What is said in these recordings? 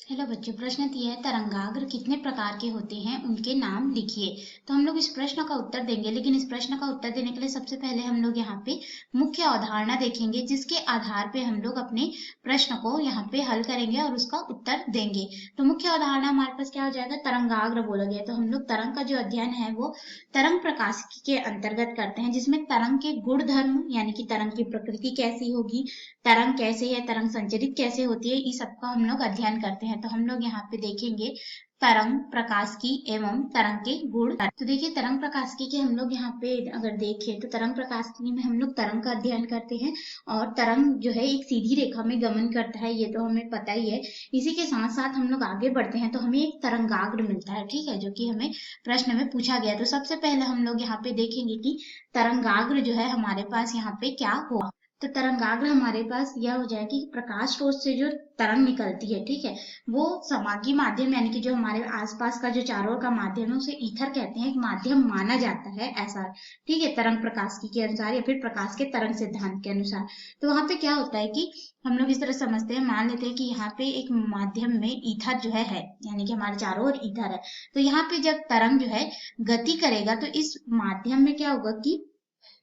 Hello बच्चों, प्रश्न दिया है तरंगाग्र कितने प्रकार के होते हैं, उनके नाम लिखिए। तो हम लोग इस प्रश्न का उत्तर देंगे, लेकिन इस प्रश्न का उत्तर देने के लिए सबसे पहले हम लोग यहाँ पे मुख्य अवधारणा देखेंगे, जिसके आधार पे हम लोग अपने प्रश्न को यहाँ पे हल करेंगे और उसका उत्तर देंगे। तो मुख्य अवधारणा हमारे पास क्या हो जाएगा, तरंगाग्र बोला गया। तो हम लोग तरंग का जो अध्ययन है वो तरंग प्रकाशिकी के अंतर्गत करते हैं, जिसमें तरंग के गुण धर्म यानी कि तरंग की प्रकृति कैसी होगी, तरंग कैसे है, तरंग संचरित कैसे होती है, इस सबका हम लोग अध्ययन करते हैं। तो हम लोग यहाँ पे देखेंगे तरंग प्रकाशिकी एवं तरंग के गुण। तो देखिए, तरंग प्रकाशिकी के हम लोग यहाँ पे अगर देखें तो तरंग प्रकाशिकी में हम लोग तरंग का अध्ययन करते हैं, और तरंग जो है एक सीधी रेखा में गमन करता है, ये तो हमें पता ही है। इसी के साथ साथ हम लोग आगे बढ़ते हैं तो हमें एक तरंगाग्र मिलता है, ठीक है, जो कि हमें प्रश्न में पूछा गया। तो सबसे पहले हम लोग यहाँ पे देखेंगे कि तरंगाग्र जो है हमारे पास यहाँ पे क्या होगा। तो तरंगाग्र हमारे पास यह हो जाएगी कि प्रकाश स्रोत से जो तरंग निकलती है, ठीक है, वो समागी माध्यम यानी कि जो हमारे आसपास का जो चारों ओर का माध्यम है उसे ईथर कहते हैं, एक माध्यम माना जाता है ऐसा, ठीक है, तरंग प्रकाशिकी के अनुसार या फिर प्रकाश के तरंग सिद्धांत के अनुसार। तो वहां पे क्या होता है कि हम लोग इस तरह समझते हैं, मान लेते हैं कि यहाँ पे एक माध्यम में ईथर जो है यानी कि हमारे चारों ओर ईथर है। तो यहाँ पे जब तरंग जो है गति करेगा तो इस माध्यम में क्या होगा कि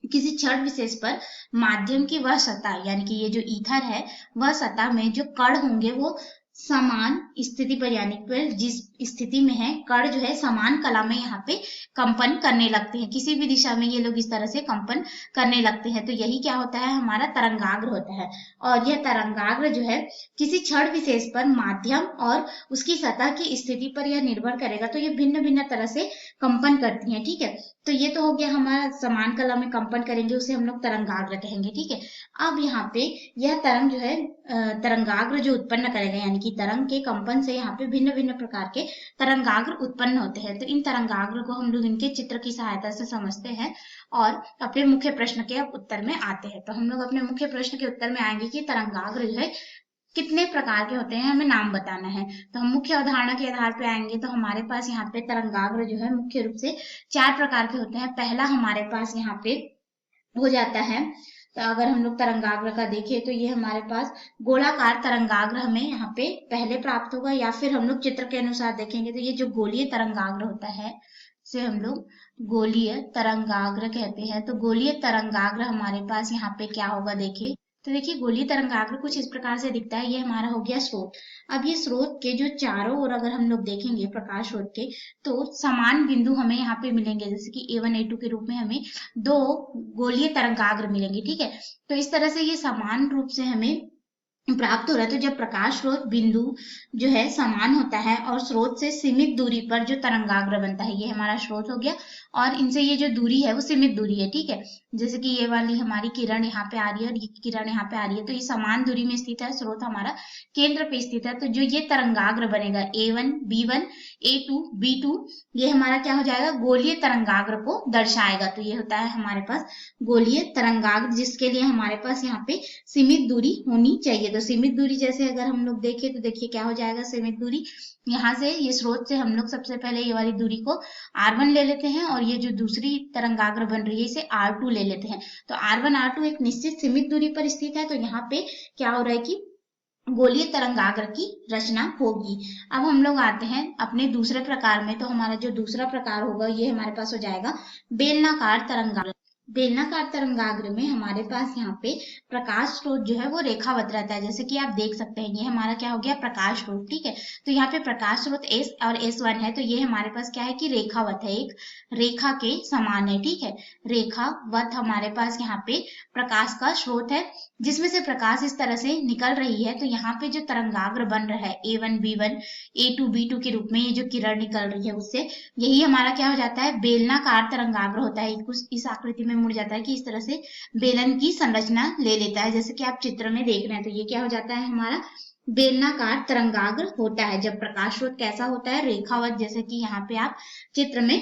किसी क्षण विशेष पर माध्यम की वह सतह यानी कि ये जो ईथर है वह सतह में जो कण होंगे वो समान स्थिति पर यानी पर जिस स्थिति में है कण जो है समान कला में यहाँ पे कंपन करने लगते हैं, किसी भी दिशा में ये लोग इस तरह से कंपन करने लगते हैं। तो यही क्या होता है, हमारा तरंगाग्र होता है। और यह तरंगाग्र जो है किसी क्षण विशेष पर माध्यम और उसकी सतह की स्थिति पर यह निर्भर करेगा, तो ये भिन्न भिन्न तरह से कंपन करती है, ठीक है। तो ये तो हो गया हमारा समान कला में कंपन करेंगे, उसे हम लोग तरंगाग्र कहेंगे, ठीक है। अब यहाँ पे यह तरंग जो है तरंगाग्र जो उत्पन्न करेगा यानी कि तरंग के कंपन से यहाँ पे भिन्न भिन्न प्रकार के तरंगाग्र उत्पन्न होते हैं। तो इन तरंगाग्र को हम लोग इनके चित्र की सहायता से समझते हैं और अपने मुख्य प्रश्न के अब उत्तर में आते हैं। तो हम लोग अपने मुख्य प्रश्न के उत्तर में आएंगे कि तरंगाग्र जो है कितने प्रकार के होते हैं, हमें नाम बताना है। तो हम मुख्य अवधारणा के आधार पे आएंगे तो हमारे पास यहाँ पे तरंगाग्र जो है मुख्य रूप से 4 प्रकार के होते हैं। पहला हमारे पास यहाँ पे हो जाता है, तो अगर हम लोग तरंगाग्र का देखें तो ये हमारे पास गोलाकार तरंगाग्र हमें यहाँ पे पहले प्राप्त होगा, या फिर हम लोग चित्र के अनुसार देखेंगे तो ये जो गोलीय तरंगाग्र होता है से हम लोग गोलीय तरंगाग्र कहते हैं। तो गोलीय तरंगाग्र हमारे पास यहाँ पे क्या होगा, देखिए। तो देखिए, गोलीय तरंगाग्र कुछ इस प्रकार से दिखता है, ये हमारा हो गया स्रोत। अब ये स्रोत के जो चारों ओर अगर हम लोग देखेंगे प्रकाश स्रोत के, तो समान बिंदु हमें यहाँ पे मिलेंगे, जैसे कि A1 A2 के रूप में हमें 2 गोलीय तरंगाग्र मिलेंगे, ठीक है। तो इस तरह से ये समान रूप से हमें प्राप्त हो रहा है। तो जब प्रकाश स्रोत बिंदु जो है समान होता है और स्रोत से सीमित दूरी पर जो तरंगाग्र बनता है, ये हमारा स्रोत हो गया, और इनसे ये जो दूरी है वो सीमित दूरी है, ठीक है। जैसे कि ये वाली हमारी किरण यहाँ पे आ रही है और ये किरण यहाँ पे आ रही है, तो ये समान दूरी में स्थित है, स्रोत हमारा केंद्र पे स्थित है। तो जो ये तरंगाग्र बनेगा A1 B1 A2 B2, ये हमारा क्या हो जाएगा, गोलीय तरंगाग्र को दर्शाएगा। तो ये होता है हमारे पास गोलीय तरंगाग्र, जिसके लिए हमारे पास यहाँ पे सीमित दूरी होनी चाहिए। तो सीमित दूरी जैसे अगर हम लोग देखें तो देखिए क्या हो जाएगा, सीमित दूरी यहाँ से ये स्रोत से हम लोग सबसे पहले ये वाली दूरी को R1 ले लेते हैं, और ये जो दूसरी तरंगाग्र बन रही है इसे R2 ले लेते हैं। तो R1 R2 एक निश्चित सीमित दूरी पर स्थित है, तो यहाँ पे क्या हो रहा है कि गोलीय तरंगाग्र की रचना होगी। अब हम लोग आते हैं अपने दूसरे प्रकार में। तो हमारा जो दूसरा प्रकार होगा ये हमारे पास हो जाएगा बेलनाकार तरंगाग्र। बेलनाकार तरंगाग्र में हमारे पास यहाँ पे प्रकाश स्रोत जो है वो रेखावत रहता है, जैसे कि आप देख सकते हैं ये हमारा क्या हो गया, प्रकाश स्रोत, ठीक है। तो यहाँ पे प्रकाश स्रोत S और S1 है, तो ये हमारे पास क्या है कि रेखावत है, एक रेखा के समान है, ठीक है। रेखावत हमारे पास यहाँ पे प्रकाश का स्रोत है, जिसमें से प्रकाश इस तरह से निकल रही है। तो यहाँ पे जो तरंगाग्र बन रहा है A1 B1 A2 B2 के रूप में, ये जो किरण निकल रही है उससे, यही हमारा क्या हो जाता है, बेलनाकार तरंगाग्र होता है। कुछ इस आकृति में मुड़ जाता है कि इस तरह से बेलन की संरचना ले लेता है, जैसे कि आप चित्र में देख रहे हैं। तो ये क्या हो जाता है, हमारा बेलनाकार तरंगाग्र होता है। जब प्रकाश स्रोत कैसा होता है, रेखावत, जैसे कि यहाँ पे आप चित्र में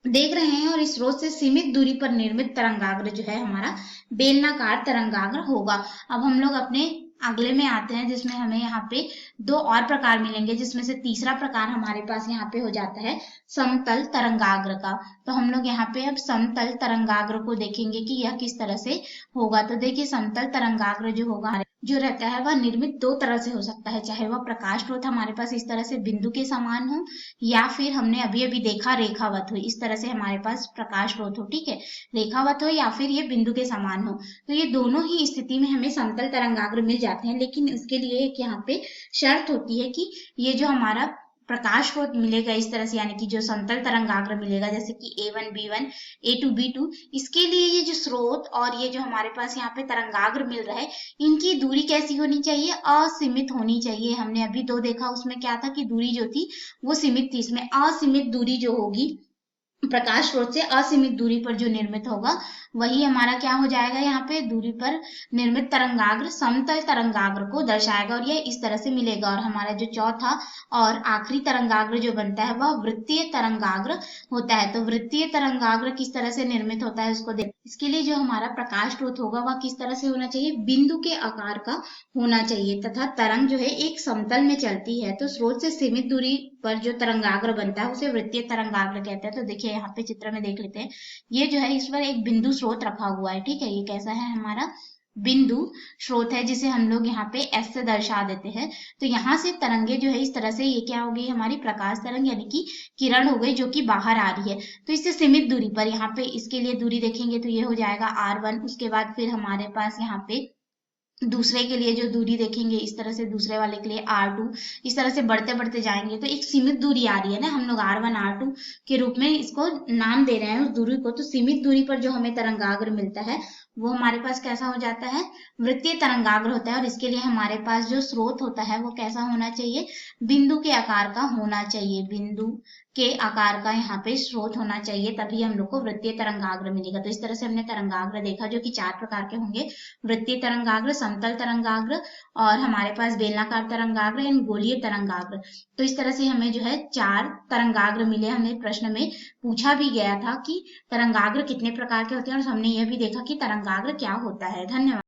देख रहे हैं, और इस स्रोत से सीमित दूरी पर निर्मित तरंगाग्र जो है हमारा बेलनाकार तरंगाग्र होगा। अब हम लोग अपने अगले में आते हैं, जिसमें हमें यहाँ पे 2 और प्रकार मिलेंगे, जिसमें से तीसरा प्रकार हमारे पास यहाँ पे हो जाता है समतल तरंगाग्र का। तो हम लोग यहाँ पे अब समतल तरंगाग्र को देखेंगे कि यह किस तरह से होगा। तो देखिए, समतल तरंगाग्र जो होगा जो रहता है वह निर्मित दो तरह से हो सकता है, चाहे वह प्रकाश स्रोत हमारे पास इस तरह से बिंदु के समान हो, या फिर हमने अभी अभी देखा रेखावत हो, इस तरह से हमारे पास प्रकाश स्रोत हो, ठीक है, रेखावत हो या फिर ये बिंदु के समान हो। तो ये दोनों ही स्थिति में हमें समतल तरंगाग्र मिल जाते हैं, लेकिन इसके लिए एक यहाँ पे शर्त होती है कि ये जो हमारा प्रकाश स्रोत मिलेगा इस तरह से, यानी कि जो समतल तरंगाग्र मिलेगा जैसे कि A1 B1 A2 B2, इसके लिए ये जो स्रोत और ये जो हमारे पास यहाँ पे तरंगाग्र मिल रहा है, इनकी दूरी कैसी होनी चाहिए, असीमित होनी चाहिए। हमने अभी दो देखा, उसमें क्या था कि दूरी जो थी वो सीमित थी, इसमें असीमित दूरी जो होगी प्रकाश स्रोत से असीमित दूरी पर जो निर्मित होगा वही हमारा क्या हो जाएगा, यहाँ पे दूरी पर निर्मित तरंगाग्र समतल तरंगाग्र को दर्शाएगा, और यह इस तरह से मिलेगा। और हमारा जो चौथा और आखिरी तरंगाग्र जो बनता है वह वृत्तीय तरंगाग्र होता है। तो वृत्तीय तरंगाग्र किस तरह से निर्मित होता है उसको देख, इसके लिए जो हमारा प्रकाश स्रोत होगा वह किस तरह से होना चाहिए, बिंदु के आकार का होना चाहिए, तथा तरंग जो है एक समतल में चलती है। तो स्रोत से सीमित दूरी पर जो तरंगाग्र बनता है उसे वृत्तीय तरंगाग्र कहते हैं। तो देखिए यहाँ पे चित्र में देख लेते हैं, ये जो है इस पर एक बिंदु स्रोत रखा हुआ है, ठीक है, ये कैसा है, हमारा बिंदु स्रोत है, जिसे हम लोग यहाँ पे एस से दर्शा देते हैं। तो यहाँ से तरंगे जो है इस तरह से, ये क्या हो गई हमारी प्रकाश तरंग, यानी कि किरण हो गई जो कि बाहर आ रही है। तो इससे सीमित दूरी पर यहाँ पे इसके लिए दूरी देखेंगे तो ये हो जाएगा R1। उसके बाद फिर हमारे पास यहाँ पे दूसरे के लिए जो दूरी देखेंगे इस तरह से, दूसरे वाले के लिए R2, इस तरह से बढ़ते बढ़ते जाएंगे तो एक सीमित दूरी आ रही है ना, हम लोग R1 R2 के रूप में इसको नाम दे रहे हैं उस दूरी को। तो सीमित दूरी पर जो हमें तरंगाग्र मिलता है वो हमारे पास कैसा हो जाता है, वृत्तीय तरंगाग्र होता है। और इसके लिए हमारे पास जो स्रोत होता है वो कैसा होना चाहिए, बिंदु के आकार का होना चाहिए, बिंदु के आकार का यहाँ पे स्रोत होना चाहिए, तभी हम लोग को वृत्तीय तरंगाग्र मिलेगा। तो इस तरह से हमने तरंगाग्र देखा जो कि 4 प्रकार के होंगे, वृत्तीय तरंगाग्र, समतल तरंगाग्र, और हमारे पास बेलनाकार तरंगाग्र एंड गोलीय तरंगाग्र। तो इस तरह से हमें जो है 4 तरंगाग्र मिले। हमें प्रश्न में पूछा भी गया था कि तरंगाग्र कितने प्रकार के होते हैं, और हमने यह भी देखा कि तरंगाग्र क्या होता है। धन्यवाद।